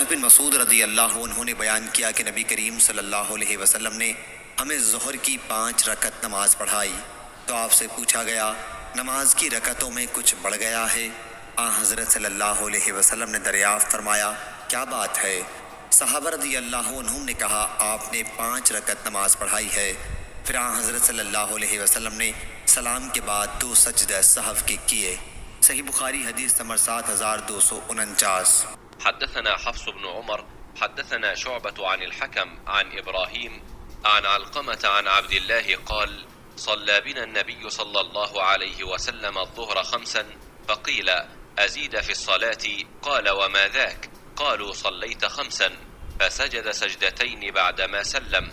अब्दुल्लाह बिन मसूद रज़ी अल्लाहु अन्हु ने बयान किया कि नबी करीम सल्लल्लाहु अलैहि वसल्लम ने हमें ज़ुहर की 5 रकत नमाज पढ़ाई। तो आपसे पूछा गया, नमाज की रकतों में कुछ बढ़ गया है? हज़रत सल्लल्लाहु अलैहि वसल्लम ने दरियाफ़्त फरमाया, क्या बात है? सहाबा रज़ी अल्लाहु अन्हुम ने कहा, आपने 5 रकत नमाज पढ़ाई है। फिर हज़रत सल्लल्लाहु अलैहि वसल्लम ने सलाम के बाद 2 सजदे सहव के किए। सही बुखारी हदीस नंबर 7249। हदथना हफ्स इब्न उमर हदथना शुअबह अन अल-हकम अन इब्राहीम अन अलक़मह अन अब्दिल्लाह क़ाल صلى بنا النبي صلى الله عليه وسلم الظهر 5 فقيل أزيد في الصلاة قال وما ذاك؟ قالوا صليت 5 فسجد سجدتين بعدما سلم